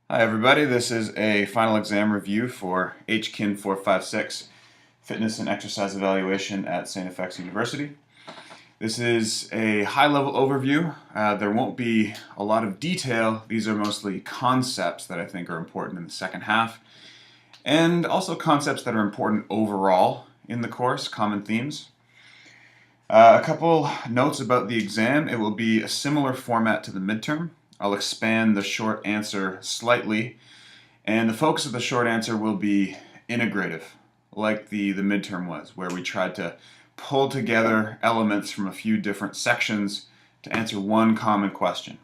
Hi everybody, this is a final exam review for HKIN456 Fitness and Exercise Evaluation at Xavier University. This is a high-level overview. There won't be a lot of detail. These are mostly concepts that I think are important in the second half, and also concepts that are important overall in the course, common themes. A couple notes about the exam. It will be a similar format to the midterm. I'll expand the short answer slightly, and the focus of the short answer will be integrative, like the midterm was, where we tried to pull together elements from a few different sections to answer one common question.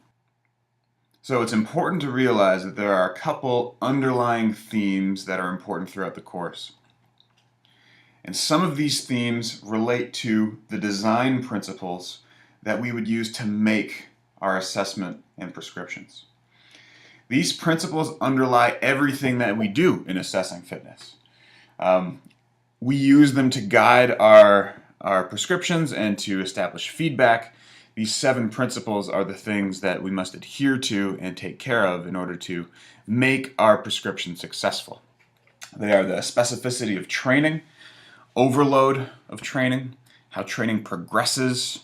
So it's important to realize that there are a couple underlying themes that are important throughout the course. And some of these themes relate to the design principles that we would use to make our assessment and prescriptions. These principles underlie everything that we do in assessing fitness. We use them to guide our prescriptions and to establish feedback. These 7 principles are the things that we must adhere to and take care of in order to make our prescription successful. They are the specificity of training, overload of training, how training progresses,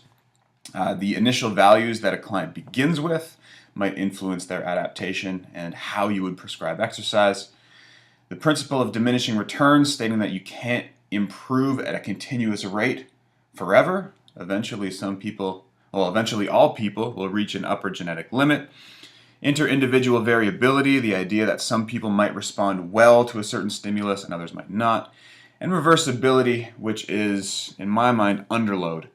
the initial values that a client begins with might influence their adaptation and how you would prescribe exercise. The principle of diminishing returns, stating that you can't improve at a continuous rate forever. Eventually all people will reach an upper genetic limit. Inter-individual variability, the idea that some people might respond well to a certain stimulus and others might not. And reversibility, which is, in my mind, underload.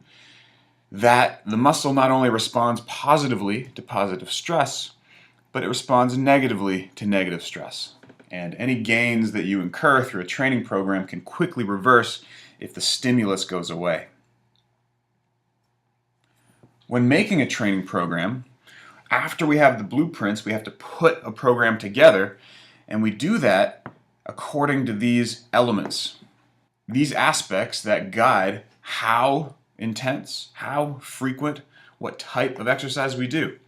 That the muscle not only responds positively to positive stress, but it responds negatively to negative stress. And any gains that you incur through a training program can quickly reverse if the stimulus goes away. When making a training program, after we have the blueprints, we have to put a program together, and we do that according to these elements. These aspects that guide how intense, how frequent, what type of exercise we do.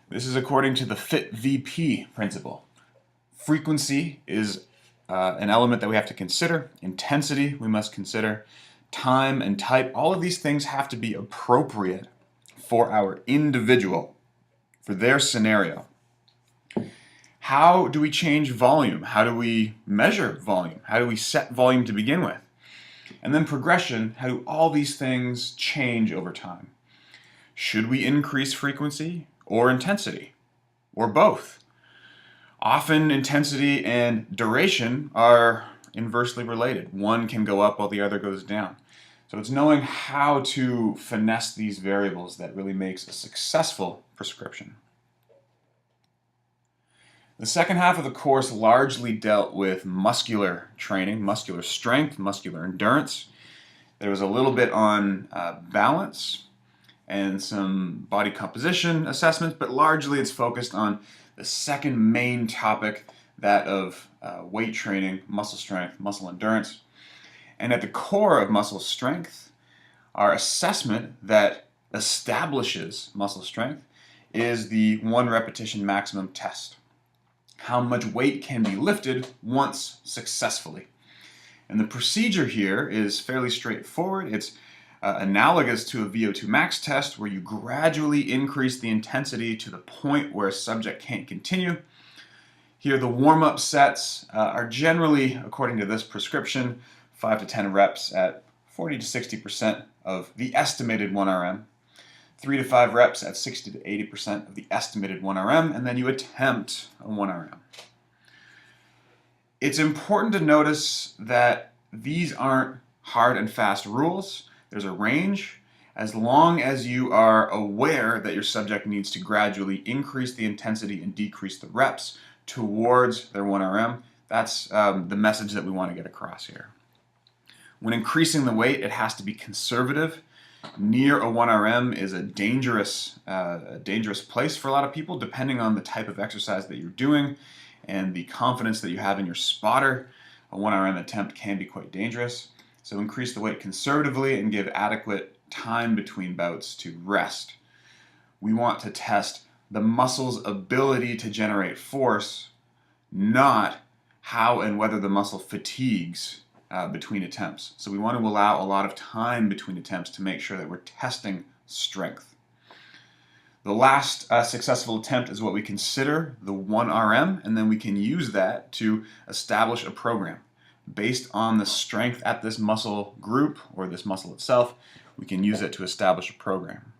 This is according to the FIT-VP principle. Frequency is an element that we have to consider. Intensity we must consider. Time and type, all of these things have to be appropriate for our individual, for their scenario. How do we change volume? How do we measure volume? How do we set volume to begin with? And then progression, how do all these things change over time? Should we increase frequency or intensity? Or both? Often intensity and duration are inversely related. One can go up while the other goes down. So it's knowing how to finesse these variables that really makes a successful prescription. The second half of the course largely dealt with muscular training, muscular strength, muscular endurance. There was a little bit on balance and some body composition assessments, but largely it's focused on the second main topic, that of weight training, muscle strength, muscle endurance. And at the core of muscle strength, our assessment that establishes muscle strength is the 1 repetition maximum test. How much weight can be lifted once successfully. And the procedure here is fairly straightforward. It's analogous to a VO2 max test, where you gradually increase the intensity to the point where a subject can't continue. Here the warm-up sets are generally, according to this prescription, 5 to 10 reps at 40 to 60% of the estimated 1 RM. 3 to 5 reps at 60 to 80% of the estimated 1 RM, and then you attempt a 1 RM. It's important to notice that these aren't hard and fast rules. There's a range. As long as you are aware that your subject needs to gradually increase the intensity and decrease the reps towards their 1 RM, that's the message that we want to get across here. When increasing the weight, it has to be conservative. Near a 1 RM is a dangerous place for a lot of people, depending on the type of exercise that you're doing and the confidence that you have in your spotter. A 1 RM attempt can be quite dangerous. So increase the weight conservatively and give adequate time between bouts to rest. We want to test the muscle's ability to generate force not how and whether the muscle fatigues between attempts. So we want to allow a lot of time between attempts to make sure that we're testing strength. The last successful attempt is what we consider the 1 RM, and then we can use that to establish a program. Based on the strength at this muscle group or this muscle itself, we can use it to establish a program.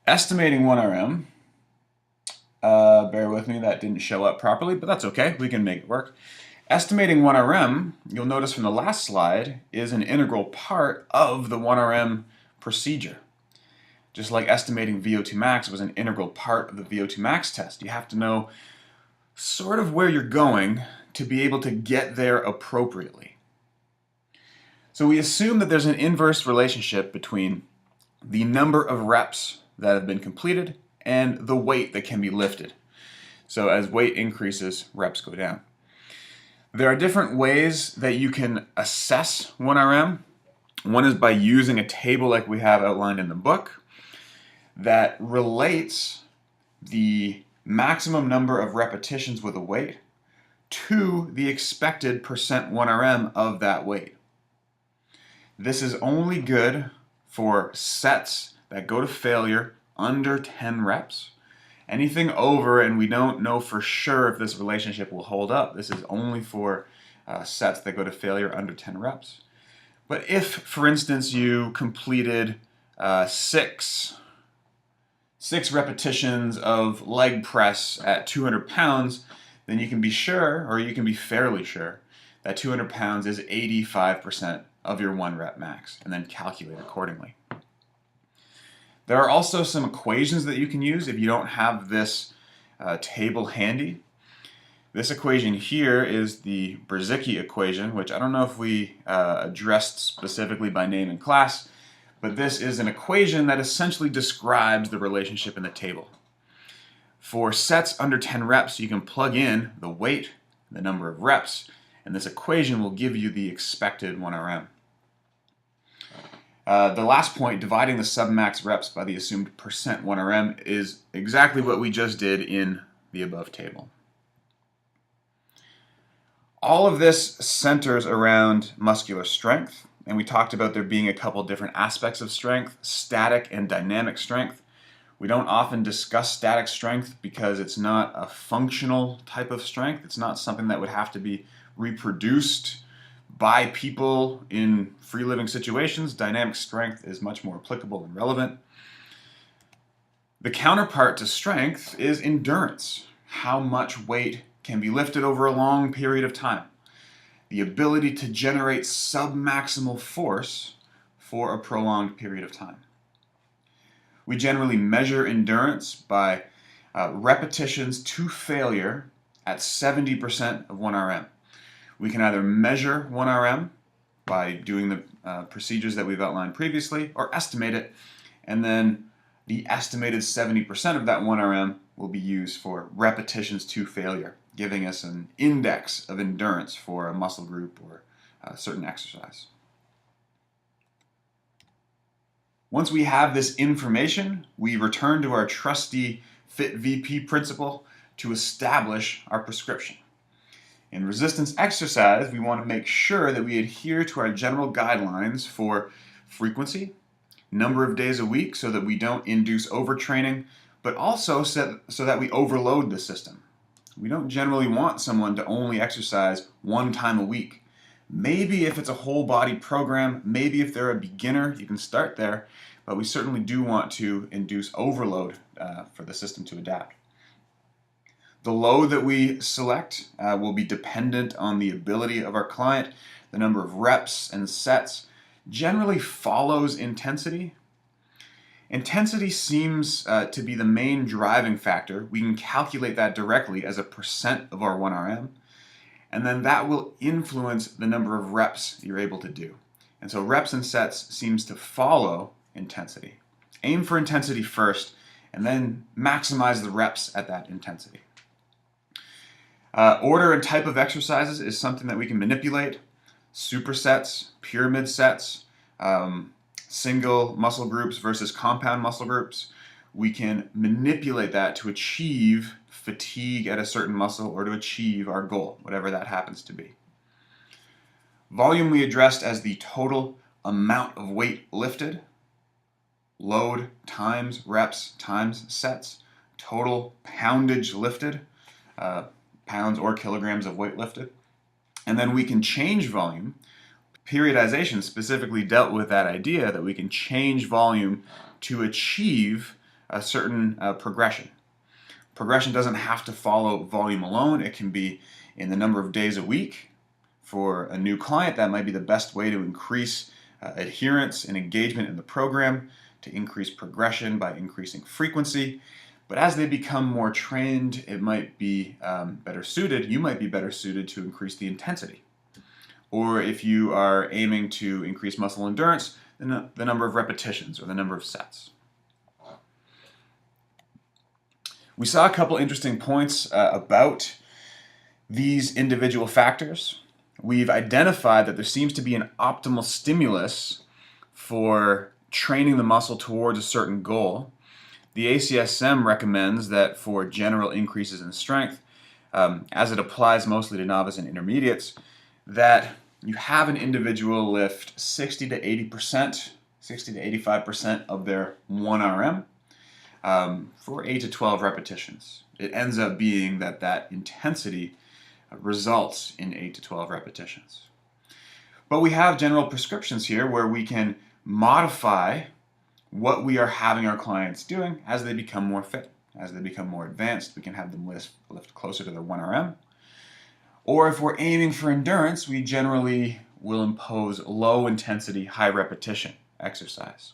Estimating 1 RM, bear with me, that didn't show up properly, but that's okay, we can make it work. Estimating 1 RM, you'll notice from the last slide, is an integral part of the 1 RM procedure. Just like estimating VO2 max was an integral part of the VO2 max test. You have to know sort of where you're going to be able to get there appropriately. So we assume that there's an inverse relationship between the number of reps that have been completed and the weight that can be lifted. So as weight increases, reps go down. There are different ways that you can assess 1 RM. One is by using a table like we have outlined in the book that relates the maximum number of repetitions with a weight to the expected % 1 RM of that weight. This is only good for sets that go to failure under 10 reps. Anything over, and we don't know for sure if this relationship will hold up, this is only for sets that go to failure under 10 reps. But if, for instance, you completed six repetitions of leg press at 200 pounds, then you can be sure, or you can be fairly sure, that 200 pounds is 85% of your 1 rep max, and then calculate accordingly. There are also some equations that you can use if you don't have this table handy. This equation here is the Berzicki equation, which I don't know if we addressed specifically by name in class, but this is an equation that essentially describes the relationship in the table. For sets under 10 reps, you can plug in the weight, the number of reps, and this equation will give you the expected 1 RM. The last point, dividing the submax reps by the assumed % 1 RM, is exactly what we just did in the above table. All of this centers around muscular strength. And we talked about there being a couple different aspects of strength, static and dynamic strength. We don't often discuss static strength because it's not a functional type of strength. It's not something that would have to be reproduced by people in free living situations. Dynamic strength is much more applicable and relevant. The counterpart to strength is endurance. How much weight can be lifted over a long period of time. The ability to generate submaximal force for a prolonged period of time. We generally measure endurance by repetitions to failure at 70% of 1 RM. We can either measure 1 RM by doing the procedures that we've outlined previously, or estimate it, and then the estimated 70% of that 1 RM will be used for repetitions to failure, giving us an index of endurance for a muscle group or a certain exercise. Once we have this information, we return to our trusty FIT-VP principle to establish our prescription. In resistance exercise, we want to make sure that we adhere to our general guidelines for frequency, number of days a week so that we don't induce overtraining, but also so that we overload the system. We don't generally want someone to only exercise 1 time a week. Maybe if it's a whole body program, maybe if they're a beginner, you can start there, but we certainly do want to induce overload for the system to adapt. The load that we select will be dependent on the ability of our client. The number of reps and sets generally follows intensity. Intensity seems to be the main driving factor. We can calculate that directly as a % of our 1 RM, and then that will influence the number of reps you're able to do. And so reps and sets seems to follow intensity. Aim for intensity first, and then maximize the reps at that intensity. Order and type of exercises is something that we can manipulate. Supersets, pyramid sets, single muscle groups versus compound muscle groups. We can manipulate that to achieve fatigue at a certain muscle or to achieve our goal, whatever that happens to be. Volume we addressed as the total amount of weight lifted, load times reps times sets, total poundage lifted, pounds or kilograms of weight lifted. And then we can change volume. Periodization specifically dealt with that idea that we can change volume to achieve a certain progression. Progression doesn't have to follow volume alone. It can be in the number of days a week. For a new client, that might be the best way to increase adherence and engagement in the program, to increase progression by increasing frequency. But as they become more trained, it might be better suited. You might be better suited to increase the intensity. Or if you are aiming to increase muscle endurance, then the number of repetitions or the number of sets. We saw a couple interesting points about these individual factors. We've identified that there seems to be an optimal stimulus for training the muscle towards a certain goal. The ACSM recommends that for general increases in strength, as it applies mostly to novice and intermediates, that you have an individual lift 60 to 80%, 60 to 85% of their 1 RM for 8 to 12 repetitions. It ends up being that intensity results in 8 to 12 repetitions. But we have general prescriptions here where we can modify what we are having our clients doing as they become more fit. As they become more advanced, we can have them lift closer to their 1 RM. Or if we're aiming for endurance, we generally will impose low intensity, high repetition exercise.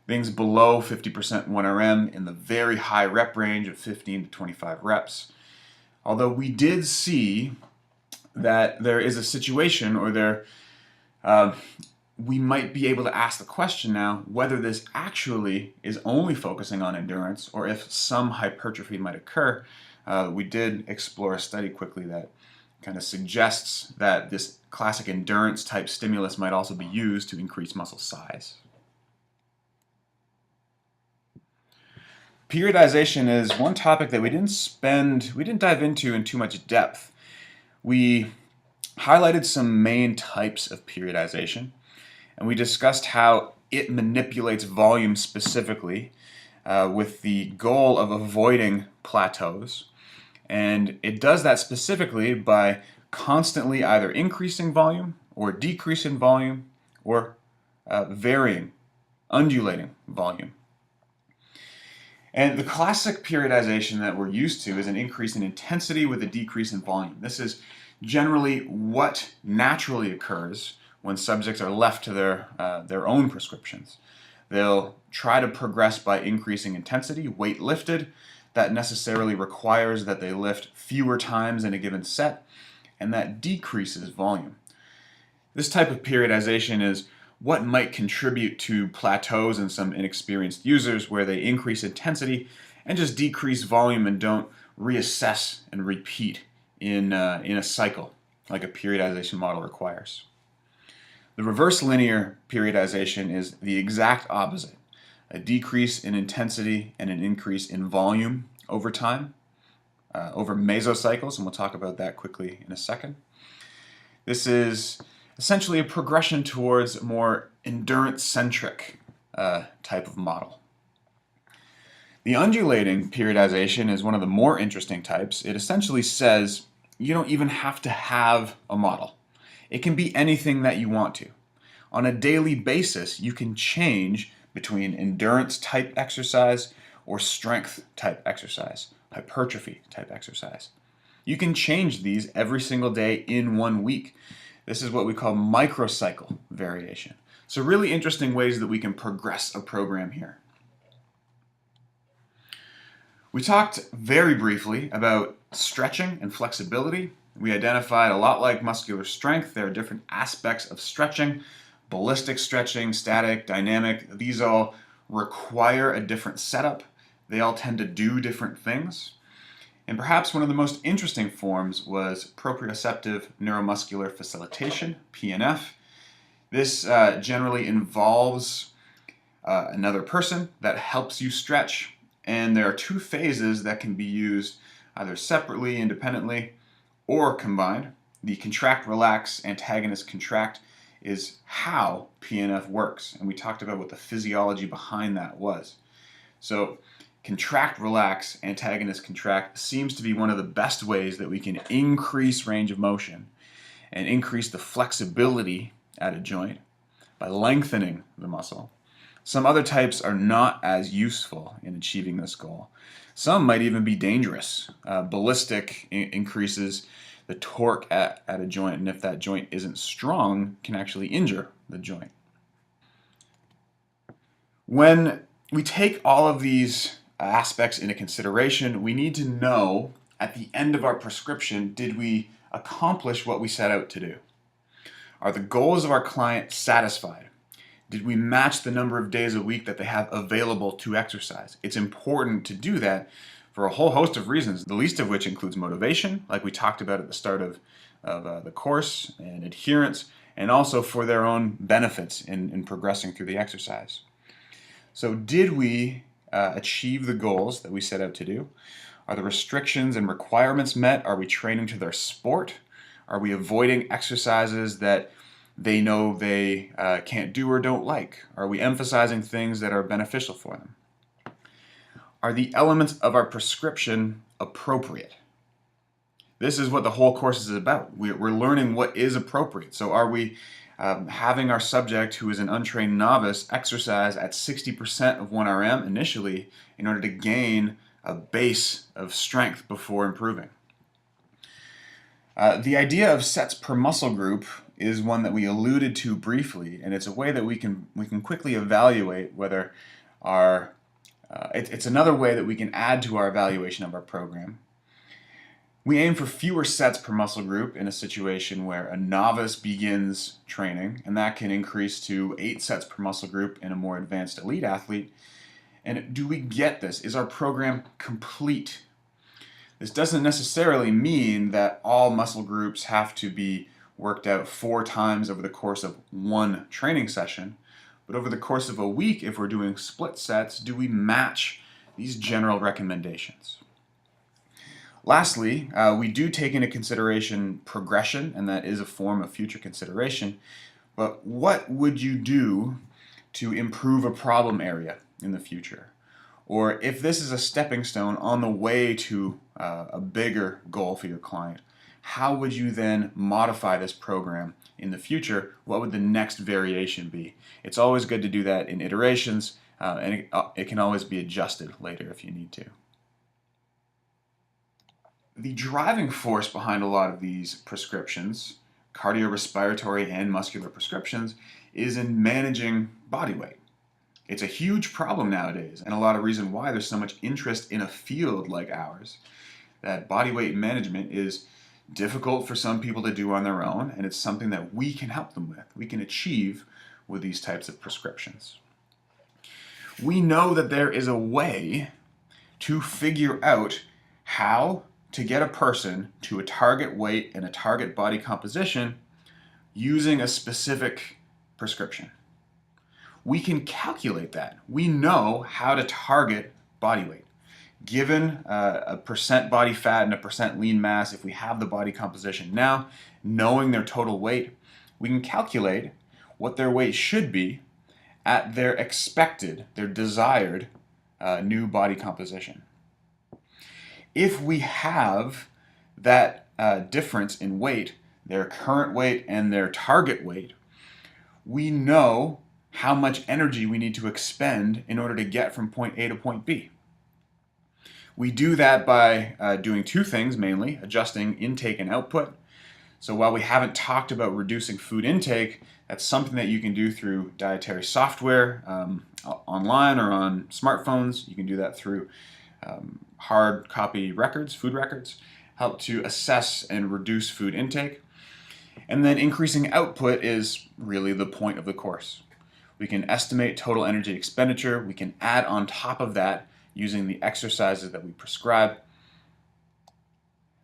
Things below 50% 1 RM in the very high rep range of 15 to 25 reps. Although we did see that there is a situation, or we might be able to ask the question now whether this actually is only focusing on endurance or if some hypertrophy might occur. We did explore a study quickly that kind of suggests that this classic endurance type stimulus might also be used to increase muscle size. Periodization is one topic that we didn't dive into in too much depth. We highlighted some main types of periodization, and we discussed how it manipulates volume specifically with the goal of avoiding plateaus. And it does that specifically by constantly either increasing volume or decreasing volume or varying, undulating volume. And the classic periodization that we're used to is an increase in intensity with a decrease in volume. This is generally what naturally occurs when subjects are left to their own prescriptions. They'll try to progress by increasing intensity, weight lifted. That necessarily requires that they lift fewer times in a given set, and that decreases volume. This type of periodization is what might contribute to plateaus in some inexperienced users where they increase intensity and just decrease volume and don't reassess and repeat in a cycle like a periodization model requires. The reverse linear periodization is the exact opposite. A decrease in intensity and an increase in volume over time, over mesocycles, and we'll talk about that quickly in a second. This is essentially a progression towards a more endurance-centric type of model. The undulating periodization is one of the more interesting types. It essentially says you don't even have to have a model. It can be anything that you want to. On a daily basis, you can change between endurance type exercise or strength type exercise, hypertrophy type exercise. You can change these every single day in 1 week. This is what we call microcycle variation. So really interesting ways that we can progress a program here. We talked very briefly about stretching and flexibility. We identified a lot like muscular strength. There are different aspects of stretching. Ballistic stretching, static, dynamic, these all require a different setup. They all tend to do different things. And perhaps one of the most interesting forms was proprioceptive neuromuscular facilitation, PNF. This generally involves another person that helps you stretch, And there are two phases that can be used either separately, independently, or combined. The contract, relax, antagonist, contract is how PNF works. And we talked about what the physiology behind that was. So contract, relax, antagonist, contract seems to be one of the best ways that we can increase range of motion and increase the flexibility at a joint by lengthening the muscle. Some other types are not as useful in achieving this goal. Some might even be dangerous. Ballistic increases the torque at a joint, and if that joint isn't strong, can actually injure the joint. When we take all of these aspects into consideration, we need to know at the end of our prescription, did we accomplish what we set out to do? Are the goals of our client satisfied? Did we match the number of days a week that they have available to exercise? It's important to do that for a whole host of reasons, the least of which includes motivation, like we talked about at the start of the course, and adherence, and also for their own benefits in progressing through the exercise. So did we achieve the goals that we set out to do? Are the restrictions and requirements met? Are we training to their sport? Are we avoiding exercises that they know they can't do or don't like? Are we emphasizing things that are beneficial for them? Are the elements of our prescription appropriate? This is what the whole course is about. We're learning what is appropriate. So are we having our subject, who is an untrained novice, exercise at 60% of 1 RM initially in order to gain a base of strength before improving? The idea of sets per muscle group is one that we alluded to briefly, and it's a way that we can quickly evaluate whether our it's another way that we can add to our evaluation of our program. We aim for fewer sets per muscle group in a situation where a novice begins training, and that can increase to 8 sets per muscle group in a more advanced elite athlete. And do we get this? Is our program complete? This doesn't necessarily mean that all muscle groups have to be worked out 4 times over the course of one training session, but over the course of a week, if we're doing split sets, do we match these general recommendations? Lastly, we do take into consideration progression, and that is a form of future consideration, but what would you do to improve a problem area in the future? Or if this is a stepping stone on the way to a bigger goal for your client, how would you then modify this program in the future? What would the next variation be? It's always good to do that in iterations, and it can always be adjusted later if you need to. The driving force behind a lot of these prescriptions, cardiorespiratory and muscular prescriptions, is in managing body weight. It's a huge problem nowadays, and a lot of reason why there's so much interest in a field like ours, that body weight management is difficult for some people to do on their own, and it's something that we can help them with. We can achieve with these types of prescriptions. We know that there is a way to figure out how to get a person to a target weight and a target body composition using a specific prescription. We can calculate that. We know how to target body weight. Given a percent body fat and a percent lean mass, if we have the body composition now, knowing their total weight, we can calculate what their weight should be at their expected, their desired new body composition. If we have that difference in weight, their current weight and their target weight, we know how much energy we need to expend in order to get from point A to point B. We do that by doing 2 things mainly, adjusting intake and output. So while we haven't talked about reducing food intake, that's something that you can do through dietary software online or on smartphones. You can do that through hard copy records, food records, help to assess and reduce food intake. And then increasing output is really the point of the course. We can estimate total energy expenditure. We can add on top of that using the exercises that we prescribe.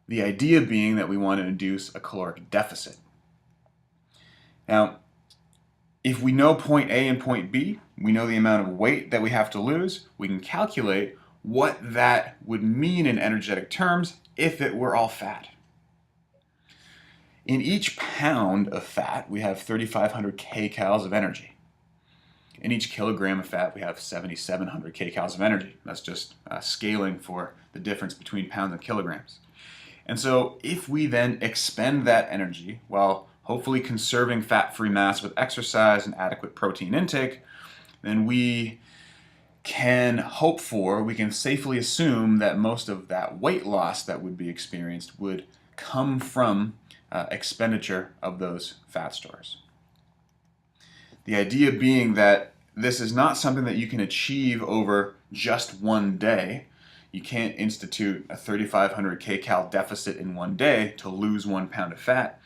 The idea being that we want to induce a caloric deficit. Now, if we know point A and point B, we know the amount of weight that we have to lose, we can calculate what that would mean in energetic terms if it were all fat. In each pound of fat, we have 3,500 kcals of energy. In each kilogram of fat, we have 7,700 kcals of energy. That's just scaling for the difference between pounds and kilograms. And so if we then expend that energy while hopefully conserving fat-free mass with exercise and adequate protein intake, then we can safely assume that most of that weight loss that would be experienced would come from expenditure of those fat stores. The idea being that this is not something that you can achieve over just one day. You can't institute a 3,500 kcal deficit in one day to lose 1 pound of fat,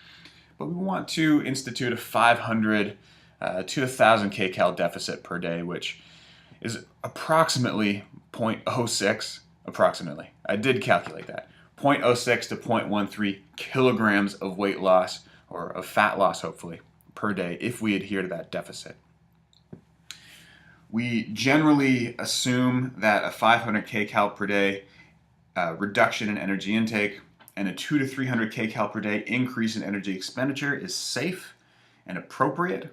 but we want to institute a 500 to 1,000 kcal deficit per day, which is approximately 0.06, approximately. I did calculate that. 0.06 to 0.13 kilograms of weight loss, or of fat loss hopefully, per day if we adhere to that deficit. We generally assume that a 500 kcal per day reduction in energy intake and a 200 to 300 kcal per day increase in energy expenditure is safe and appropriate.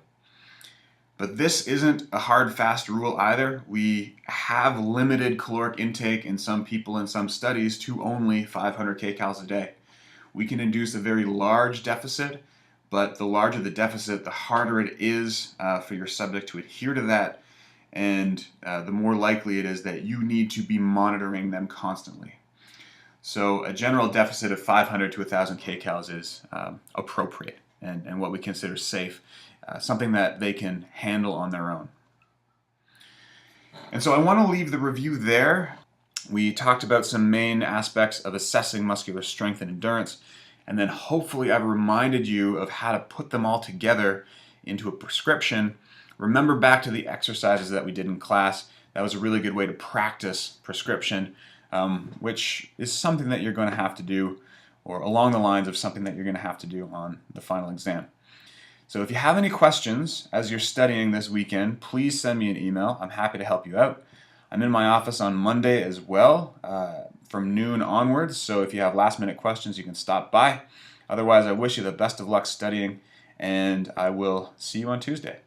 But this isn't a hard, fast rule either. We have limited caloric intake in some people in some studies to only 500 kcals a day. We can induce a very large deficit, but the larger the deficit, the harder it is for your subject to adhere to that, and the more likely it is that you need to be monitoring them constantly. So a general deficit of 500 to 1,000 kcals is appropriate and what we consider safe. Something that they can handle on their own. And so I want to leave the review there. We talked about some main aspects of assessing muscular strength and endurance, and then hopefully I've reminded you of how to put them all together into a prescription. Remember back to the exercises that we did in class. That was a really good way to practice prescription, which is something that you're going to have to do, or along the lines of something that you're going to have to do on the final exam. So if you have any questions as you're studying this weekend, please send me an email. I'm happy to help you out. I'm in my office on Monday as well, from noon onwards, so if you have last-minute questions, you can stop by. Otherwise, I wish you the best of luck studying, and I will see you on Tuesday.